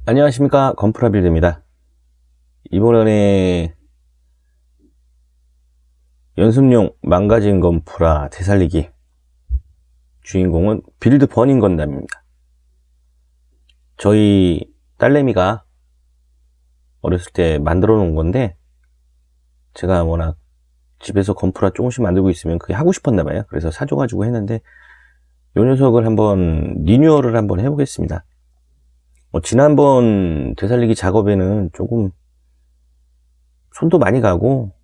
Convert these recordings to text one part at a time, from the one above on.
안녕하십니까, 건프라빌드입니다. 이번에 연습용 망가진 건프라 되살리기, 주인공은 빌드 버닝 건담입니다. 저희 딸내미가 어렸을 때 만들어 놓은 건데, 제가 워낙 집에서 건프라 조금씩 만들고 있으면 그게 하고 싶었나 봐요. 그래서 사줘가지고 했는데, 요 녀석을 한번 리뉴얼을 한번 해보겠습니다. 지난번 되살리기 작업에는 조금 손도 많이 가고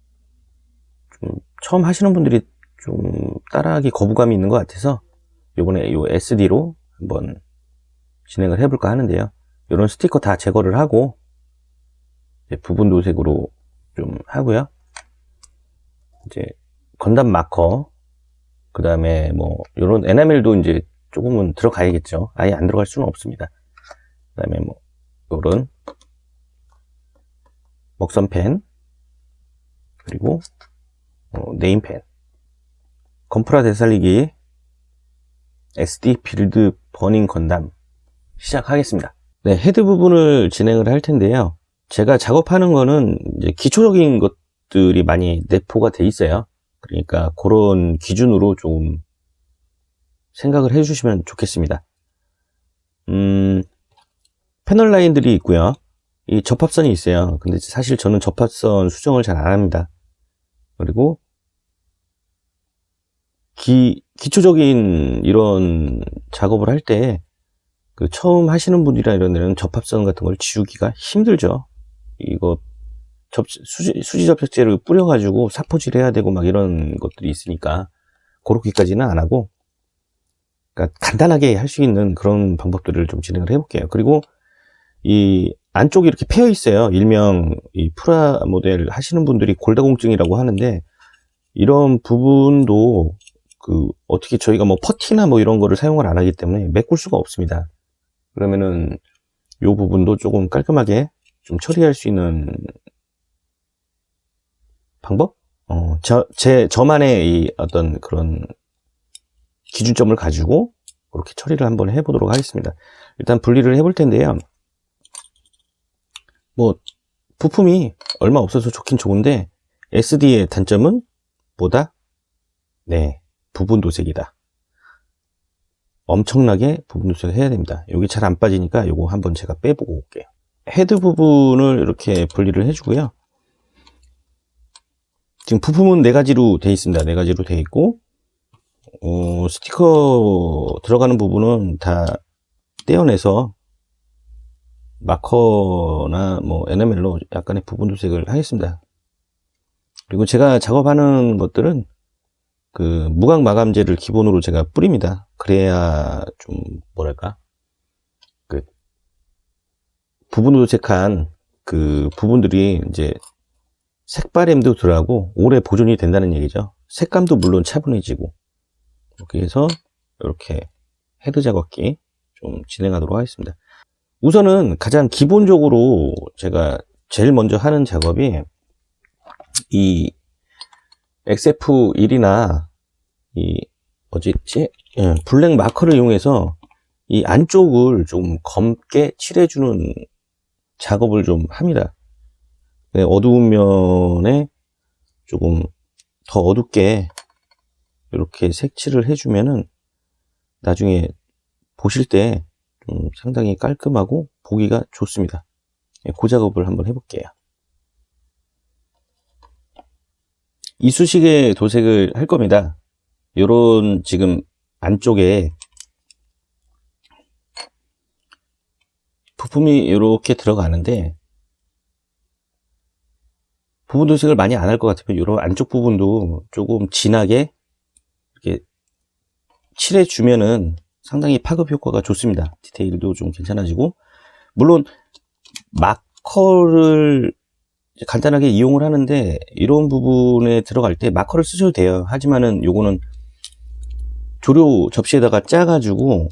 좀 처음 하시는 분들이 좀 따라하기 거부감이 있는 것 같아서 요번에 요 SD로 한번 진행을 해볼까 하는데요. 이런 스티커 다 제거를 하고 부분 도색으로 좀 하고요. 이제 건담 마커, 그 다음에 뭐 요런 에나멜도 이제 조금은 들어가야겠죠. 아예 안 들어갈 수는 없습니다. 그 다음에 뭐 요런 먹선펜, 그리고 네임펜, 건프라 되살리기 SD 빌드 버닝 건담 시작하겠습니다. 네, 헤드 부분을 진행을 할 텐데요. 제가 작업하는 거는 이제 기초적인 것들이 많이 내포가 돼 있어요. 그러니까 그런 기준으로 좀 생각을 해주시면 좋겠습니다. 패널 라인들이 있고요. 이 접합선이 있어요. 근데 사실 저는 접합선 수정을 잘 안 합니다. 그리고 기초적인 이런 작업을 할 때 그 처음 하시는 분이나 이런 데는 접합선 같은 걸 지우기가 힘들죠. 이거 수지 접착제를 뿌려가지고 사포질 해야 되고 막 이런 것들이 있으니까 그렇게까지는 안 하고, 그러니까 간단하게 할 수 있는 그런 방법들을 좀 진행을 해볼게요. 그리고 이 안쪽이 이렇게 패여 있어요. 일명 이 프라 모델 하시는 분들이 골다공증이라고 하는데, 이런 부분도 어떻게 저희가 뭐 퍼티나 뭐 이런 거를 사용을 안 하기 때문에 메꿀 수가 없습니다. 그러면은 요 부분도 조금 깔끔하게 좀 처리할 수 있는 방법? 저만의 이 어떤 그런 기준점을 가지고 그렇게 처리를 한번 해보도록 하겠습니다. 일단 분리를 해볼 텐데요. 뭐 부품이 얼마 없어서 좋긴 좋은데, SD의 단점은 뭐다? 네, 부분 도색이다. 엄청나게 부분 도색을 해야 됩니다. 여기 잘 안 빠지니까 요거 한번 제가 빼보고 올게요. 헤드 부분을 이렇게 분리를 해주고요. 지금 부품은 4가지로 되어 있습니다. 4가지로 되어 있고, 스티커 들어가는 부분은 다 떼어내서 마커나 뭐 에나멜로 약간의 부분 도색을 하겠습니다. 그리고 제가 작업하는 것들은 그 무광 마감제를 기본으로 제가 뿌립니다. 그래야 좀 뭐랄까, 그 부분 도색한 그 부분들이 이제 색바램도 덜하고 오래 보존이 된다는 얘기죠. 색감도 물론 차분해지고. 이렇게 해서 이렇게 헤드 작업기 좀 진행하도록 하겠습니다. 우선은 가장 기본적으로 제가 제일 먼저 하는 작업이 이 XF1이나 이 어디지? 블랙 마커를 이용해서 이 안쪽을 좀 검게 칠해주는 작업을 좀 합니다. 어두운 면에 조금 더 어둡게 이렇게 색칠을 해주면은 나중에 보실 때 좀 상당히 깔끔하고 보기가 좋습니다. 그 작업을 한번 해볼게요. 이쑤시개 도색을 할 겁니다. 요런 지금 안쪽에 부품이 이렇게 들어가는데, 부분 도색을 많이 안 할 것 같으면 요런 안쪽 부분도 조금 진하게 이렇게 칠해주면은 상당히 파급 효과가 좋습니다. 디테일도 좀 괜찮아지고, 물론 마커를 간단하게 이용을 하는데 이런 부분에 들어갈 때 마커를 쓰셔도 돼요. 하지만은 요거는 조료 접시에다가 짜가지고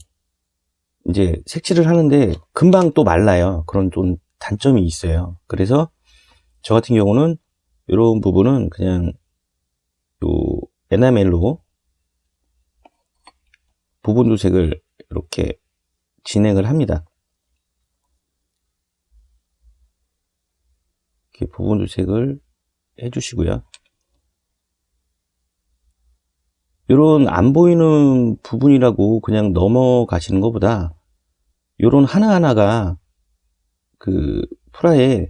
이제 색칠을 하는데 금방 또 말라요. 그런 좀 단점이 있어요. 그래서 저 같은 경우는 이런 부분은 그냥 요 에나멜로 부분 도색을 이렇게 진행을 합니다. 이렇게 부분 도색을 해주시고요. 요런 안 보이는 부분이라고 그냥 넘어가시는 것보다 요런 하나하나가 그 프라에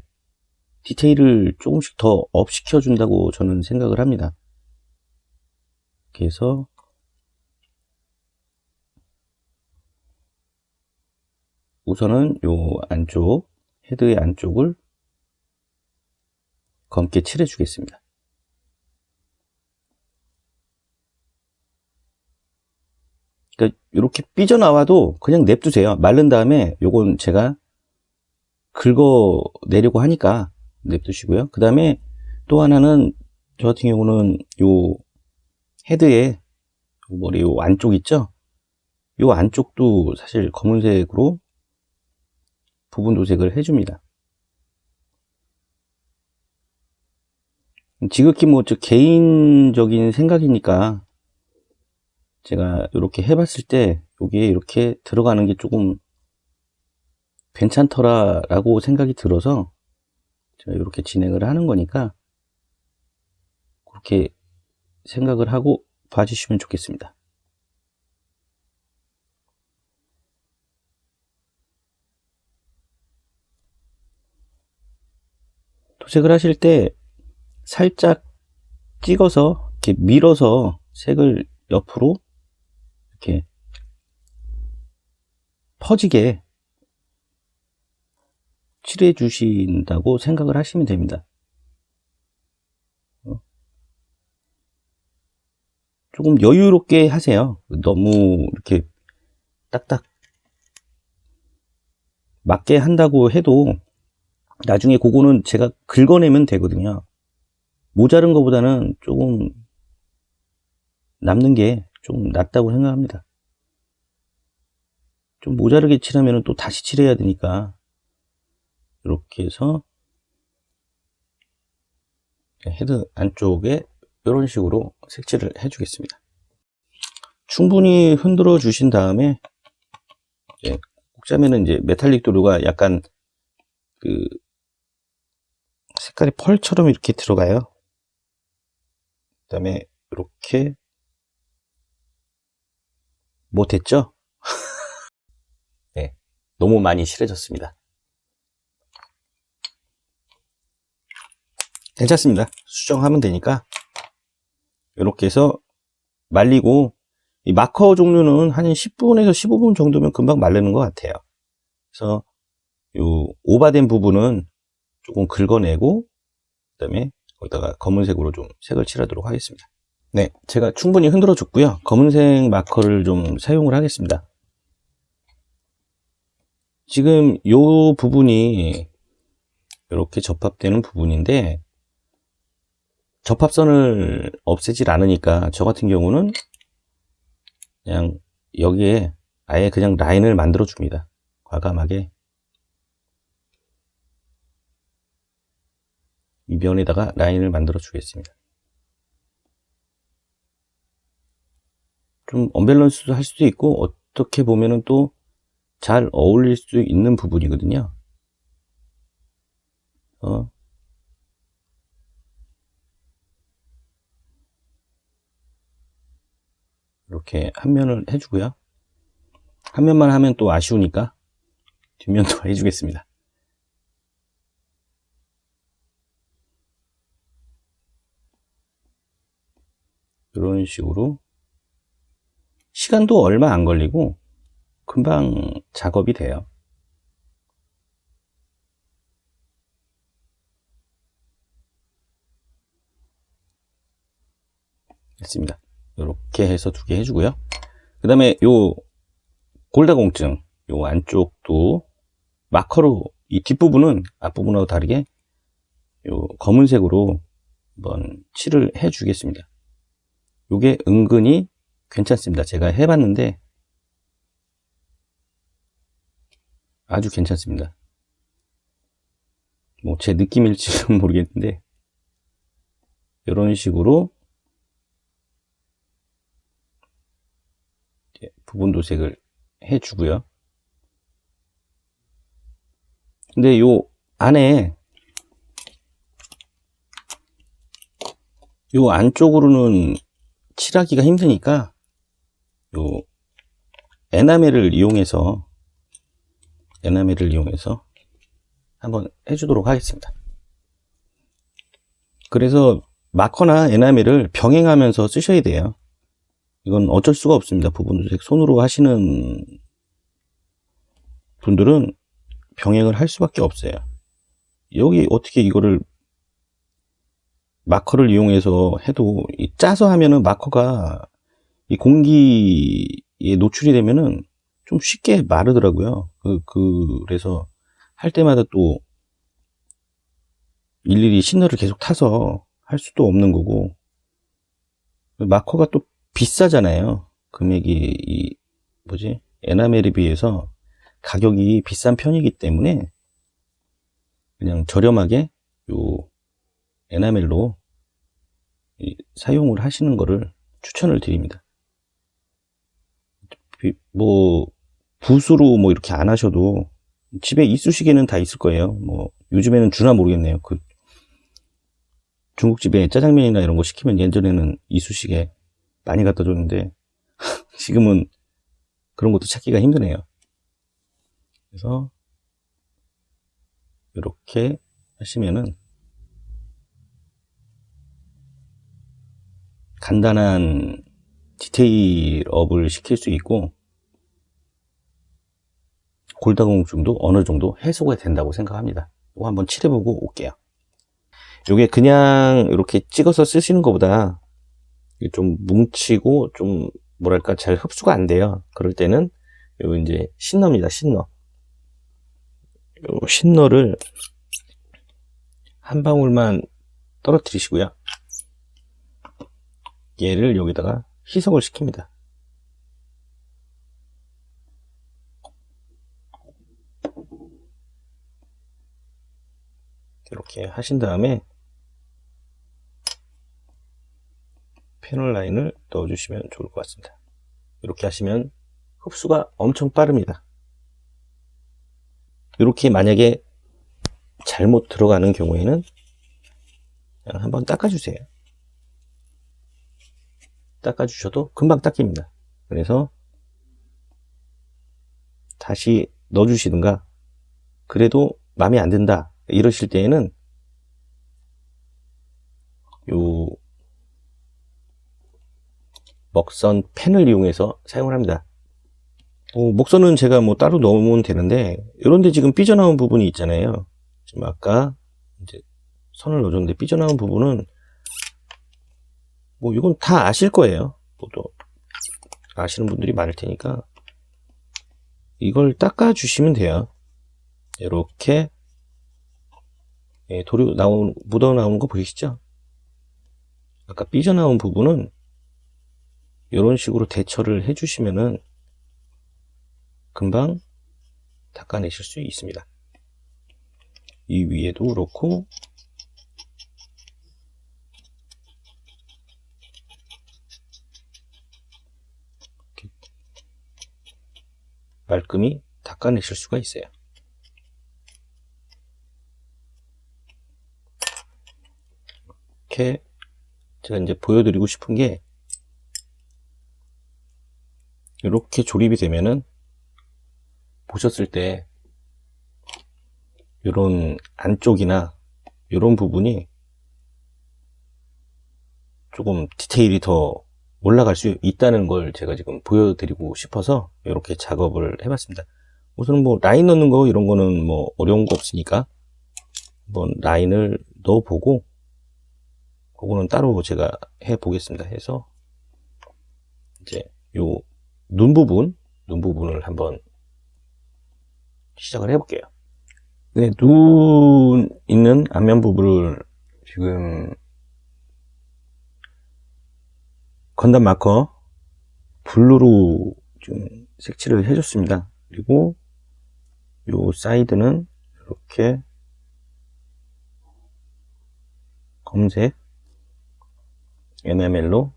디테일을 조금씩 더 업 시켜준다고 저는 생각을 합니다. 그래서 우선은 요 안쪽, 헤드의 안쪽을 검게 칠해 주겠습니다. 그러니까 이렇게 삐져나와도 그냥 냅두세요. 마른 다음에 요건 제가 긁어내려고 하니까 냅두시고요. 그 다음에 또 하나는 저 같은 경우는 요 헤드의 머리 요 안쪽 있죠? 요 안쪽도 사실 검은색으로 부분 도색을 해줍니다. 지극히 뭐 저 개인적인 생각이니까 제가 이렇게 해봤을 때 여기에 이렇게 들어가는 게 조금 괜찮더라 라고 생각이 들어서 제가 이렇게 진행을 하는 거니까 그렇게 생각을 하고 봐주시면 좋겠습니다. 도색을 하실 때 살짝 찍어서 이렇게 밀어서 색을 옆으로 이렇게 퍼지게 칠해 주신다고 생각을 하시면 됩니다. 조금 여유롭게 하세요. 너무 이렇게 딱딱 맞게 한다고 해도 나중에 그거는 제가 긁어내면 되거든요. 모자른 것보다는 조금 남는 게 좀 낫다고 생각합니다. 좀 모자르게 칠하면 또 다시 칠해야 되니까 이렇게 해서 헤드 안쪽에 이런 식으로 색칠을 해주겠습니다. 충분히 흔들어 주신 다음에 이제 꽂자면은 이제 메탈릭 도료가 약간 그 색깔이 펄처럼 이렇게 들어가요. 그 다음에 이렇게 못했죠? 네, 너무 많이 칠해졌습니다. 괜찮습니다. 수정하면 되니까 이렇게 해서 말리고, 이 마커 종류는 한 10분에서 15분 정도면 금방 마르는 것 같아요. 그래서 요 오바된 부분은 조금 긁어내고 그 다음에 거기다가 검은색으로 좀 색을 칠하도록 하겠습니다. 네, 제가 충분히 흔들어 줬고요. 검은색 마커를 좀 사용을 하겠습니다. 지금 요 부분이 이렇게 접합되는 부분인데 접합선을 없애질 않으니까 저 같은 경우는 그냥 여기에 아예 그냥 라인을 만들어 줍니다. 과감하게 이 면에다가 라인을 만들어 주겠습니다. 좀 언밸런스도 할 수도 있고 어떻게 보면은 또 잘 어울릴 수 있는 부분이거든요. 이렇게 한 면을 해주고요. 한 면만 하면 또 아쉬우니까 뒷면도 해주겠습니다. 이런 식으로 시간도 얼마 안 걸리고 금방 작업이 돼요. 됐습니다. 이렇게 해서 두 개 해주고요. 그 다음에 요 골다공증 요 안쪽도 마커로 이 뒷부분은 앞부분하고 다르게 요 검은색으로 한번 칠을 해 주겠습니다. 요게 은근히 괜찮습니다. 제가 해봤는데 아주 괜찮습니다. 뭐 제 느낌일지는 모르겠는데 이런 식으로 부분 도색을 해주고요. 근데 요 안에 요 안쪽으로는 칠하기가 힘드니까 요 에나멜을 이용해서 한번 해주도록 하겠습니다. 그래서 마커나 에나멜을 병행하면서 쓰셔야 돼요. 이건 어쩔 수가 없습니다. 부분도색 손으로 하시는 분들은 병행을 할 수밖에 없어요. 여기 어떻게 이거를 마커를 이용해서 해도 짜서 하면은 마커가 이 공기에 노출이 되면은 좀 쉽게 마르더라고요. 그래서 할 때마다 또 일일이 신너를 계속 타서 할 수도 없는 거고, 마커가 또 비싸잖아요. 금액이 에나멜에 비해서 가격이 비싼 편이기 때문에 그냥 저렴하게 요 에나멜로 사용을 하시는 거를 추천을 드립니다. 붓으로 이렇게 안 하셔도 집에 이쑤시개는 다 있을 거예요. 요즘에는 주나 모르겠네요. 중국집에 짜장면이나 이런 거 시키면 예전에는 이쑤시개 많이 갖다 줬는데 지금은 그런 것도 찾기가 힘드네요. 그래서 이렇게 하시면은 간단한 디테일업을 시킬 수 있고 골다공증도 어느 정도 해소가 된다고 생각합니다. 이거 한번 칠해보고 올게요. 이게 그냥 이렇게 찍어서 쓰시는 것보다 좀 뭉치고 좀 뭐랄까 잘 흡수가 안 돼요. 그럴 때는 요 이제 신너입니다. 신너. 요 신너를 한 방울만 떨어뜨리시고요. 얘를 여기다가 희석을 시킵니다. 이렇게 하신 다음에 패널 라인을 넣어주시면 좋을 것 같습니다. 이렇게 하시면 흡수가 엄청 빠릅니다. 이렇게 만약에 잘못 들어가는 경우에는 그냥 한번 닦아주세요. 닦아주셔도 금방 닦입니다. 그래서 다시 넣어주시든가, 그래도 마음에 안 든다 이러실 때에는 요 먹선 펜을 이용해서 사용을 합니다. 먹선은 제가 따로 넣으면 되는데, 이런데 지금 삐져나온 부분이 있잖아요. 지금 아까 이제 선을 넣어줬는데 삐져나온 부분은 이건 다 아실 거예요. 또 아시는 분들이 많을 테니까 이걸 닦아 주시면 돼요. 이렇게 도료 묻어 나오는 거 보이시죠? 아까 삐져나온 부분은 이런 식으로 대처를 해 주시면은 금방 닦아내실 수 있습니다. 이 위에도 그렇고, 말끔히 닦아내실 수가 있어요. 이렇게 제가 이제 보여드리고 싶은 게, 이렇게 조립이 되면은 보셨을 때 이런 안쪽이나 이런 부분이 조금 디테일이 더 올라갈 수 있다는 걸 제가 지금 보여드리고 싶어서 이렇게 작업을 해봤습니다. 우선 라인 넣는 거 이런 거는 어려운 거 없으니까 한번 라인을 넣어보고, 그거는 따로 제가 해보겠습니다. 해서 이제 요 눈 부분을 한번 시작을 해볼게요. 네, 눈 있는 안면 부분을 지금 건담 마커 블루로 지금 색칠을 해줬습니다. 그리고 요 사이드는 이렇게 검색 에나멜로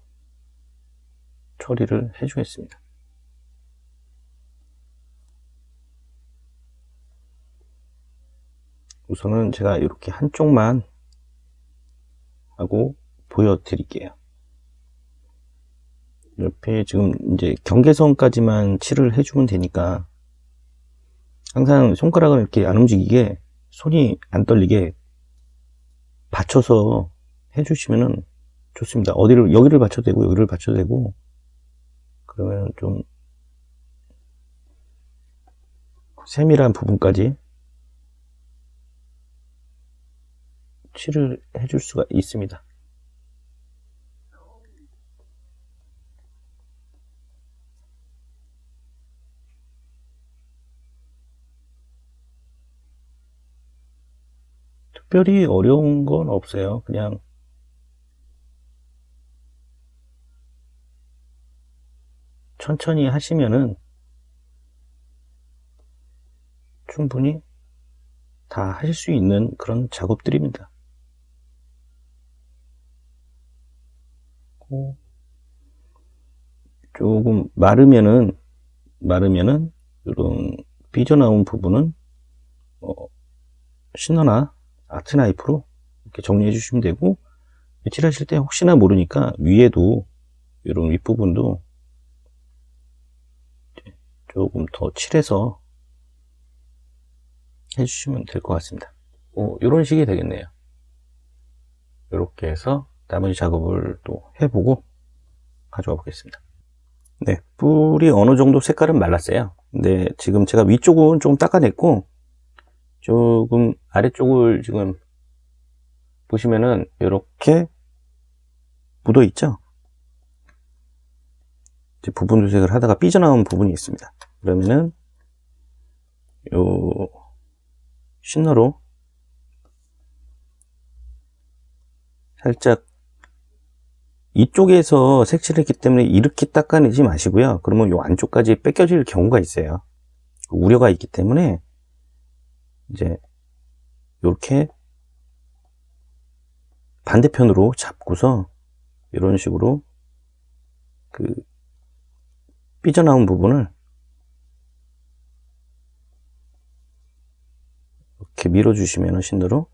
처리를 해주겠습니다. 우선은 제가 이렇게 한쪽만 하고 보여드릴게요. 옆에 지금 이제 경계선까지만 칠을 해주면 되니까 항상 손가락을 이렇게 안 움직이게, 손이 안 떨리게 받쳐서 해주시면은 좋습니다. 어디를, 여기를 받쳐도 되고 여기를 받쳐도 되고, 그러면 좀 세밀한 부분까지 칠을 해줄 수가 있습니다. 특별히 어려운 건 없어요. 그냥 천천히 하시면은 충분히 다 하실 수 있는 그런 작업들입니다. 조금 마르면은 이런 삐져나온 부분은 시너나 아트 나이프로 이렇게 정리해 주시면 되고, 칠하실 때 혹시나 모르니까 위에도, 이런 윗부분도 조금 더 칠해서 해주시면 될 것 같습니다. 이런 식이 되겠네요. 이렇게 해서 나머지 작업을 또 해보고 가져와 보겠습니다. 네, 뿔이 어느 정도 색깔은 말랐어요. 근데 지금 제가 위쪽은 조금 닦아냈고, 조금 아래쪽을 지금 보시면은 이렇게 묻어 있죠. 이제 부분 도색을 하다가 삐져나온 부분이 있습니다. 그러면은 요 쉰너로 살짝, 이쪽에서 색칠을 했기 때문에 이렇게 닦아내지 마시고요. 그러면 요 안쪽까지 뺏겨질 경우가 있어요. 우려가 있기 때문에 이제 이렇게 반대편으로 잡고서 이런 식으로 그 삐져나온 부분을 이렇게 밀어주시면 쉰너로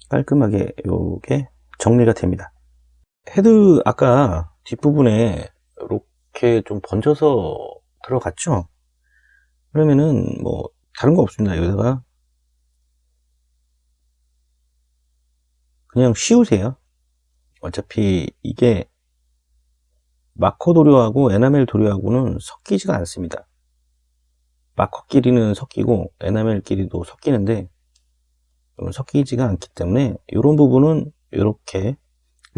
깔끔하게 요게 정리가 됩니다. 헤드 아까 뒷부분에 이렇게 좀 번져서 들어갔죠? 그러면은 뭐 다른 거 없습니다. 여기다가 그냥 씌우세요. 어차피 이게 마커 도료하고 에나멜 도료하고는 섞이지가 않습니다. 마커끼리는 섞이고 에나멜끼리도 섞이는데 섞이지가 않기 때문에 이런 부분은 이렇게,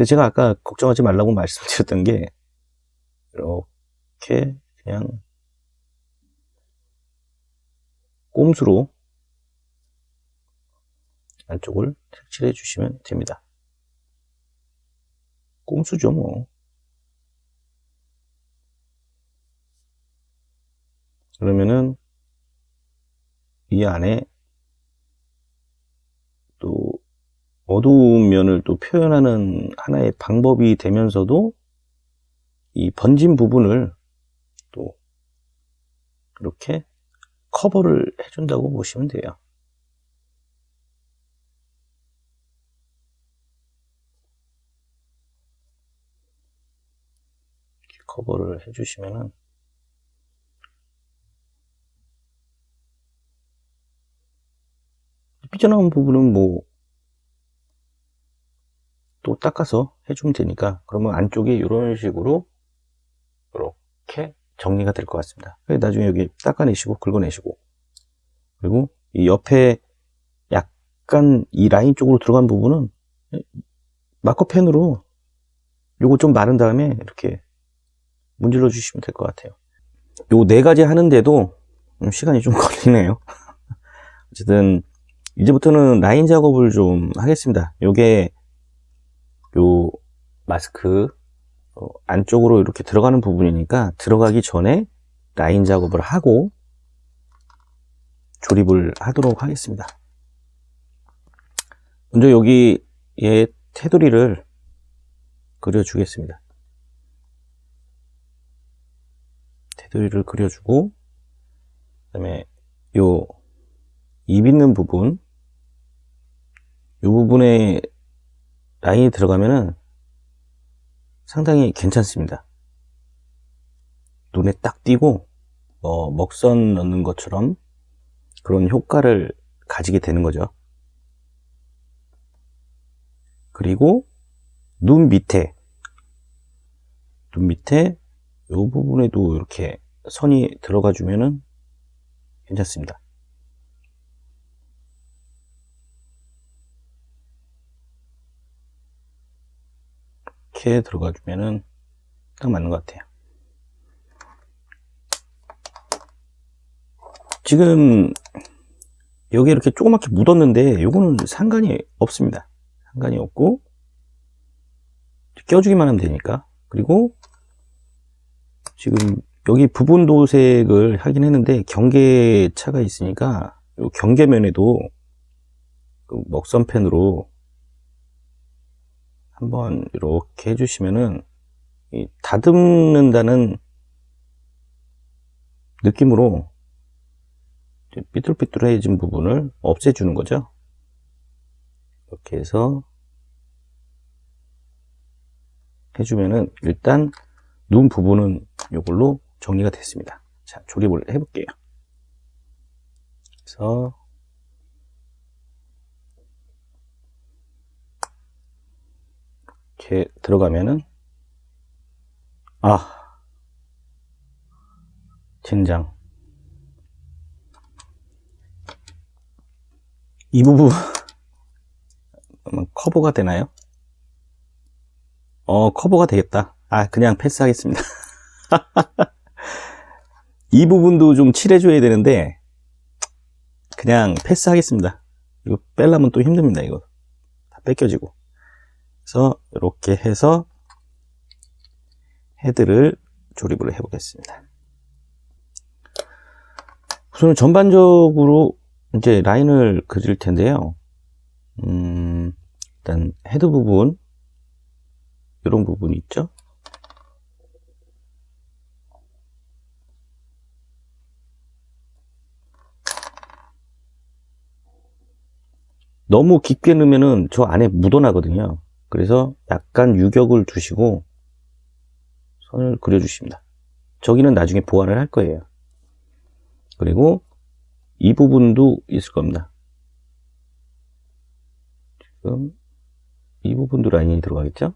제가 아까 걱정하지 말라고 말씀드렸던 게 이렇게 그냥 꼼수로 안쪽을 색칠해 주시면 됩니다. 꼼수죠 뭐. 그러면은 이 안에 또 어두운 면을 또 표현하는 하나의 방법이 되면서도 이 번진 부분을 또 이렇게 커버를 해준다고 보시면 돼요. 이렇게 커버를 해주시면은 삐져나온 부분은 뭐 또 닦아서 해주면 되니까, 그러면 안쪽에 이런 식으로 이렇게 정리가 될 것 같습니다. 나중에 여기 닦아내시고 긁어내시고, 그리고 이 옆에 약간 이 라인 쪽으로 들어간 부분은 마커펜으로 요거 좀 마른 다음에 이렇게 문질러 주시면 될 것 같아요. 요 네 가지 하는데도 시간이 좀 걸리네요. 어쨌든 이제부터는 라인 작업을 좀 하겠습니다. 요게 요 마스크 안쪽으로 이렇게 들어가는 부분이니까 들어가기 전에 라인 작업을 하고 조립을 하도록 하겠습니다. 먼저 여기에 테두리를 그려주겠습니다. 테두리를 그려주고, 그 다음에 요 입 있는 부분, 이 부분에 라인이 들어가면은 상당히 괜찮습니다. 눈에 딱 띄고 먹선 넣는 것처럼 그런 효과를 가지게 되는 거죠. 그리고 눈 밑에 이 부분에도 이렇게 선이 들어가 주면은 괜찮습니다. 이렇게 들어가 주면은 딱 맞는 것 같아요. 지금 여기 이렇게 조그맣게 묻었는데 요거는 상관이 없습니다. 상관이 없고 껴주기만 하면 되니까. 그리고 지금 여기 부분 도색을 하긴 했는데 경계차가 있으니까 요 경계면에도 그 먹선펜으로 한번 이렇게 해주시면은 이 다듬는다는 느낌으로 삐뚤삐뚤해진 부분을 없애주는 거죠. 이렇게 해서 해주면은 일단 눈 부분은 이걸로 정리가 됐습니다. 자, 조립을 해볼게요. 그래서 이렇게 들어가면은 젠장, 이 부분 커버가 되나요? 커버가 되겠다. 그냥 패스하겠습니다. 이 부분도 좀 칠해줘야 되는데 그냥 패스하겠습니다. 이거 빼려면 또 힘듭니다. 이거 다 뺏겨지고. 그래서 이렇게 해서 헤드를 조립을 해보겠습니다. 우선 전반적으로 이제 라인을 그릴 텐데요. 일단 헤드 부분, 이런 부분이 있죠. 너무 깊게 넣으면은 저 안에 묻어나거든요. 그래서 약간 유격을 두시고 선을 그려주십니다. 저기는 나중에 보완을 할 거예요. 그리고 이 부분도 있을 겁니다. 지금 이 부분도 라인이 들어가겠죠?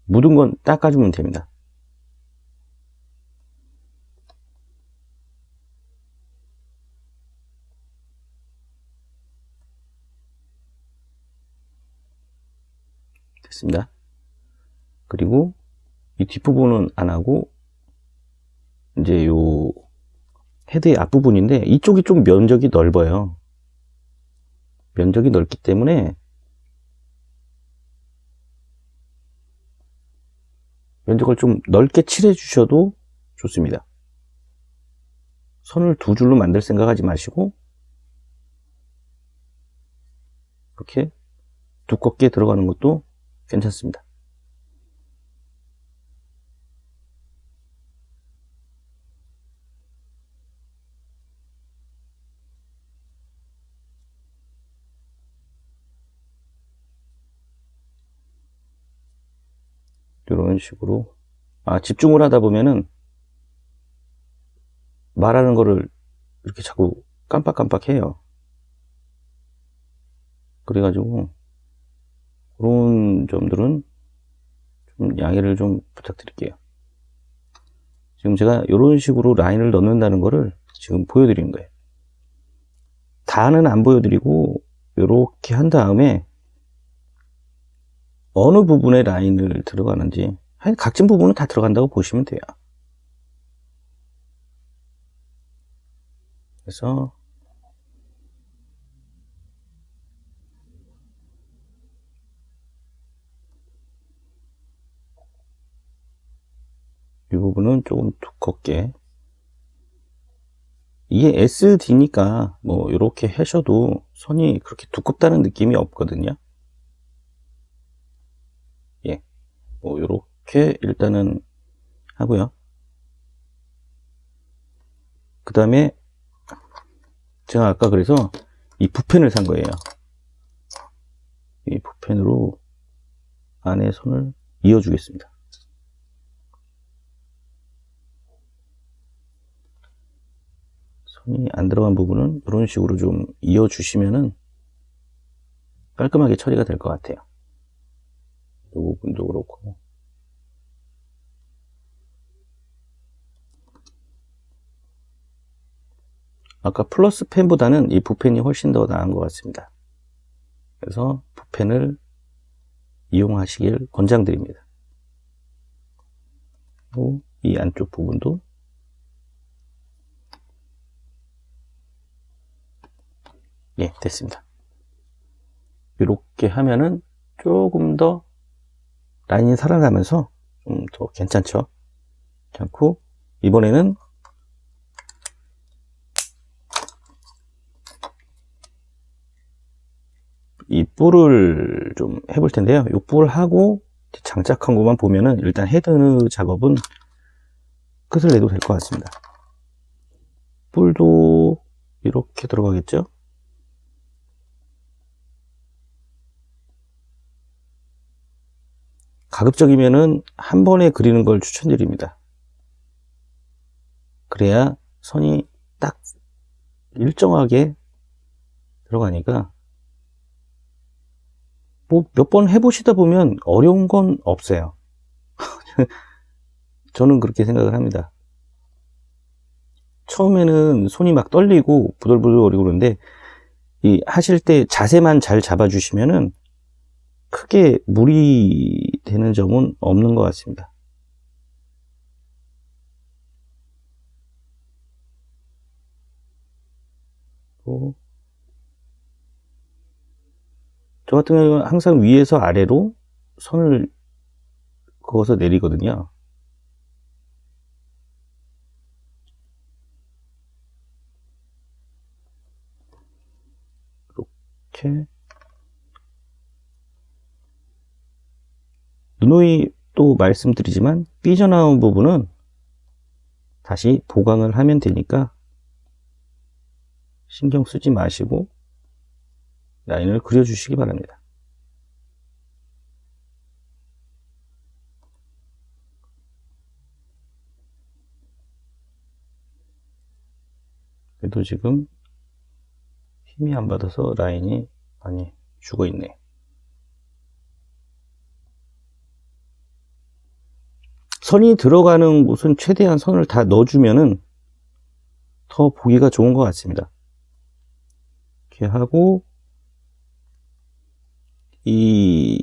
묻은 건 닦아주면 됩니다. 됐습니다. 그리고 이 뒷부분은 안 하고 이제 요 헤드의 앞부분인데 이쪽이 좀 면적이 넓어요. 면적이 넓기 때문에 면적을 좀 넓게 칠해 주셔도 좋습니다. 선을 두 줄로 만들 생각하지 마시고 이렇게 두껍게 들어가는 것도 괜찮습니다. 이런 식으로 집중을 하다 보면은 말하는 거를 이렇게 자꾸 깜빡깜빡 해요. 그래가지고 그런 점들은 좀 양해를 좀 부탁드릴게요. 지금 제가 이런 식으로 라인을 넣는다는 거를 지금 보여드리는 거예요. 다는 안 보여드리고 이렇게 한 다음에 어느 부분에 라인을 들어가는지 각진 부분은 다 들어간다고 보시면 돼요. 그래서 이 부분은 조금 두껍게, 이게 SD니까 뭐 이렇게 하셔도 선이 그렇게 두껍다는 느낌이 없거든요. 예, 뭐 이렇게 일단은 하고요. 그 다음에 제가 아까 그래서 이 붓펜을 산 거예요. 이 붓펜으로 안에 선을 이어주겠습니다. 선이 안 들어간 부분은 이런 식으로 좀 이어주시면은 깔끔하게 처리가 될 것 같아요. 이 부분도 그렇고. 아까 플러스 펜보다는 이 붓펜이 훨씬 더 나은 것 같습니다. 그래서 붓펜을 이용하시길 권장드립니다. 그리고 이 안쪽 부분도 예, 됐습니다. 이렇게 하면은 조금 더 라인이 살아나면서 좀 더 괜찮죠? 괜찮고, 이번에는 이 뿔을 좀 해볼 텐데요. 이 뿔 하고 장착한 것만 보면은 일단 헤드 작업은 끝을 내도 될 것 같습니다. 뿔도 이렇게 들어가겠죠? 가급적이면은 한 번에 그리는 걸 추천드립니다. 그래야 선이 딱 일정하게 들어가니까 뭐 몇 번 해보시다 보면 어려운 건 없어요. 저는 그렇게 생각을 합니다. 처음에는 손이 막 떨리고 부들부들거리고 그러는데 이 하실 때 자세만 잘 잡아주시면은 크게 무리 되는 점은 없는 것 같습니다. 저 같은 경우는 항상 위에서 아래로 선을 그어서 내리거든요. 이렇게 누누이 또 말씀드리지만 삐져나온 부분은 다시 보강을 하면 되니까 신경 쓰지 마시고 라인을 그려주시기 바랍니다. 그래도 지금 힘이 안 받아서 라인이 많이 죽어 있네. 선이 들어가는 곳은 최대한 선을 다 넣어주면은 더 보기가 좋은 것 같습니다. 이렇게 하고 이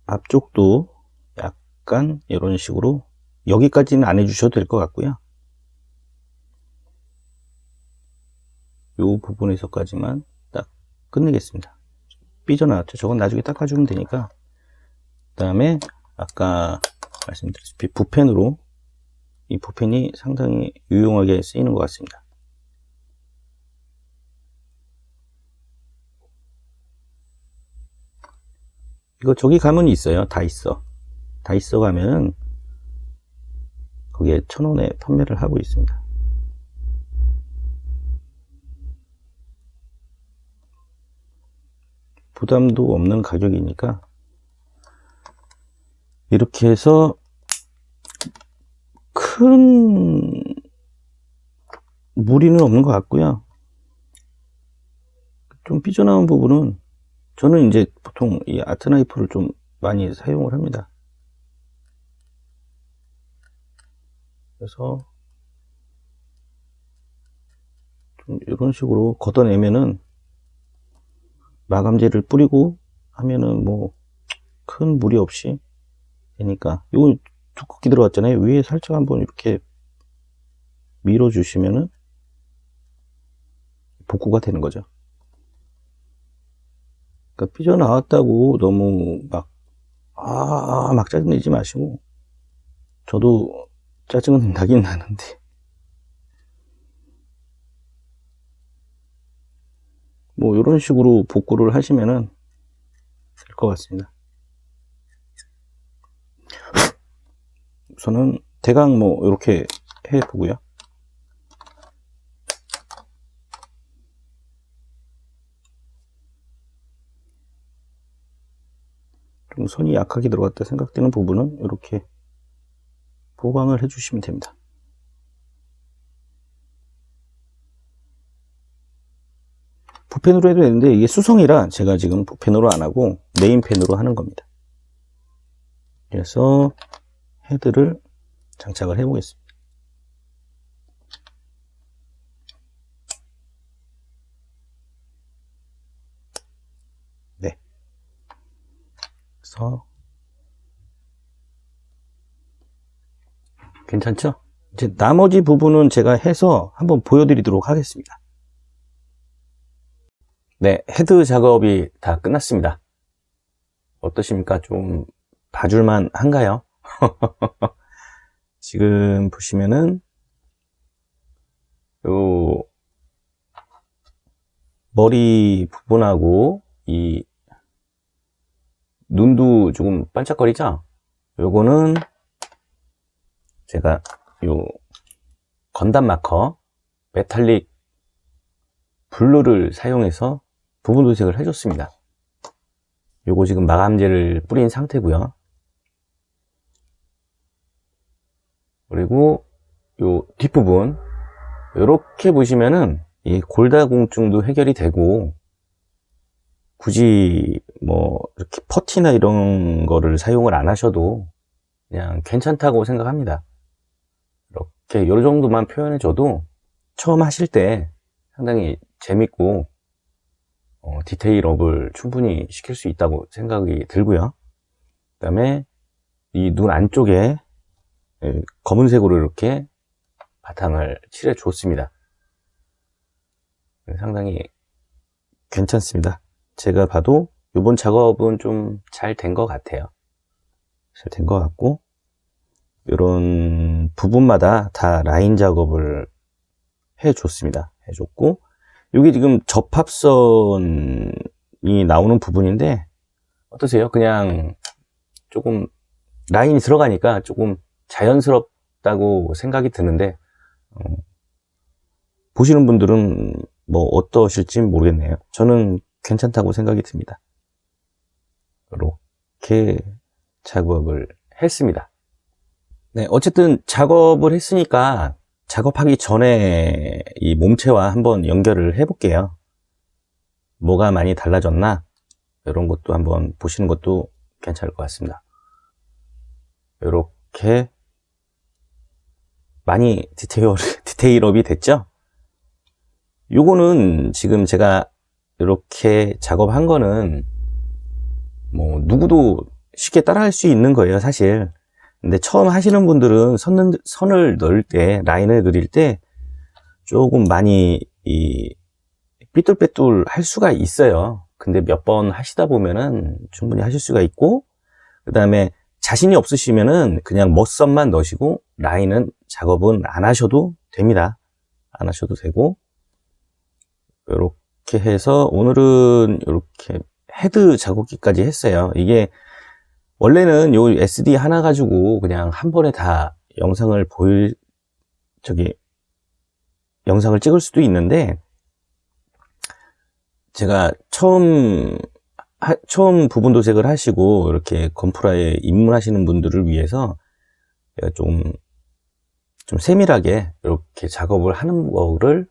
앞쪽도 약간 이런 식으로 여기까지는 안 해주셔도 될 것 같고요. 이 부분에서까지만 딱 끝내겠습니다. 삐져나왔죠? 저건 나중에 닦아주면 되니까. 그 다음에 아까 말씀드렸다시피 붓펜으로 이 붓펜이 상당히 유용하게 쓰이는 것 같습니다. 이거 저기 가면 있어요. 다 있어 가면은 거기에 1,000원에 판매를 하고 있습니다. 부담도 없는 가격이니까 이렇게 해서 큰 무리는 없는 것 같고요. 좀 삐져나온 부분은 저는 이제 보통 이 아트 나이프를 좀 많이 사용을 합니다. 그래서 좀 이런 식으로 걷어내면은 마감재를 뿌리고 하면은 뭐 큰 무리 없이 되니까. 이거 두껍게 들어갔잖아요. 위에 살짝 한번 이렇게 밀어 주시면은 복구가 되는 거죠. 그러니까 삐져나왔다고 너무 막 짜증내지 마시고, 저도 짜증은 나긴 나는데 뭐 이런 식으로 복구를 하시면은 될 것 같습니다. 우선은 대강 뭐 이렇게 해 보고요. 좀 손이 약하게 들어갔다 생각되는 부분은 이렇게 보강을 해주시면 됩니다. 붓펜으로 해도 되는데 이게 수성이라 제가 지금 붓펜으로 안 하고 네임펜으로 하는 겁니다. 그래서 헤드를 장착을 해 보겠습니다. 네. 그래서 괜찮죠? 이제 나머지 부분은 제가 해서 한번 보여드리도록 하겠습니다. 네, 헤드 작업이 다 끝났습니다. 어떠십니까? 좀 봐줄만 한가요? 지금 보시면은 요 머리 부분하고 이 눈도 조금 반짝거리죠? 요거는 제가 요 건담 마커 메탈릭 블루를 사용해서 부분 도색을 해줬습니다. 요거 지금 마감제를 뿌린 상태고요. 그리고 요 뒷부분 요렇게 보시면은 이 골다공증도 해결이 되고 굳이 뭐 이렇게 퍼티나 이런 거를 사용을 안 하셔도 그냥 괜찮다고 생각합니다. 이렇게 요 정도만 표현해 줘도 처음 하실 때 상당히 재밌고 디테일업을 충분히 시킬 수 있다고 생각이 들고요. 그 다음에 이 눈 안쪽에 검은색으로 이렇게 바탕을 칠해 줬습니다. 상당히 괜찮습니다. 제가 봐도 이번 작업은 좀 잘 된 것 같아요. 잘 된 것 같고 이런 부분마다 다 라인 작업을 해줬습니다. 해줬고 여기 지금 접합선이 나오는 부분인데 어떠세요? 그냥 조금 라인이 들어가니까 조금 자연스럽다고 생각이 드는데 보시는 분들은 뭐 어떠실지 모르겠네요. 저는 괜찮다고 생각이 듭니다. 이렇게 작업을 했습니다. 네, 어쨌든 작업을 했으니까 작업하기 전에 이 몸체와 한번 연결을 해 볼게요. 뭐가 많이 달라졌나? 이런 것도 한번 보시는 것도 괜찮을 것 같습니다. 이렇게 많이 디테일업이 됐죠? 요거는 지금 제가 이렇게 작업한 거는 뭐 누구도 쉽게 따라할 수 있는 거예요, 사실. 근데 처음 하시는 분들은 선을 넣을 때, 라인을 그릴 때 조금 많이 삐뚤빼뚤 할 수가 있어요. 근데 몇 번 하시다 보면은 충분히 하실 수가 있고, 그 다음에 자신이 없으시면은 그냥 멋선만 넣으시고 라인은 작업은 안 하셔도 됩니다. 안 하셔도 되고, 이렇게 해서 오늘은 이렇게 헤드 작업기까지 했어요. 이게 원래는 요 SD 하나 가지고 그냥 한 번에 다 영상을 영상을 찍을 수도 있는데, 제가 처음 부분 도색을 하시고 이렇게 건프라에 입문하시는 분들을 위해서 좀 세밀하게 이렇게 작업을 하는 거를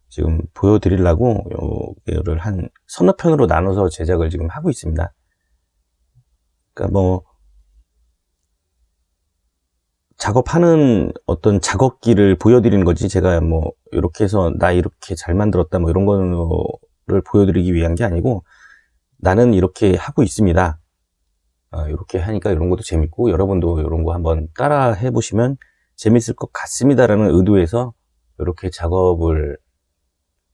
지금 보여드리려고 요거를 한 서너 편으로 나눠서 제작을 지금 하고 있습니다. 그러니까 뭐 작업하는 어떤 작업기를 보여드리는 거지, 제가 뭐 이렇게 해서 나 이렇게 잘 만들었다 뭐 이런 거를 보여드리기 위한 게 아니고, 나는 이렇게 하고 있습니다. 이렇게 하니까 이런 것도 재밌고 여러분도 이런 거 한번 따라 해보시면 재밌을 것 같습니다 라는 의도에서 이렇게 작업을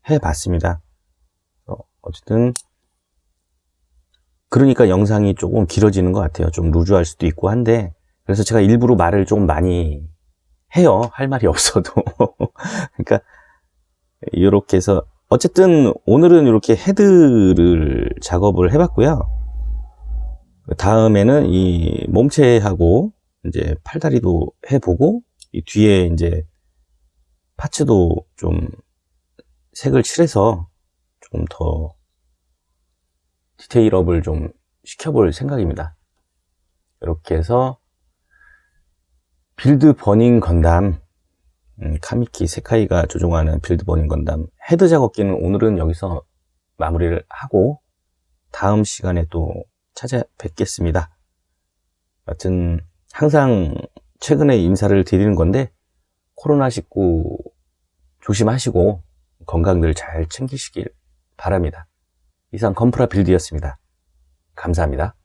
해봤습니다. 어쨌든 그러니까 영상이 조금 길어지는 것 같아요. 좀 루즈할 수도 있고 한데, 그래서 제가 일부러 말을 좀 많이 해요. 할 말이 없어도. 그러니까 이렇게 해서 어쨌든 오늘은 이렇게 헤드를 작업을 해봤고요. 다음에는 이 몸체하고 이제 팔다리도 해보고, 이 뒤에 이제 파츠도 좀 색을 칠해서 조금 더 디테일업을 좀 시켜볼 생각입니다. 이렇게 해서 빌드 버닝 건담, 카미키 세카이가 조종하는 빌드 버닝 건담 헤드 작업기는 오늘은 여기서 마무리를 하고 다음 시간에 또 찾아뵙겠습니다. 하여튼 항상 최근에 인사를 드리는 건데 코로나19 조심하시고 건강들 잘 챙기시길 바랍니다. 이상 건프라 빌드였습니다. 감사합니다.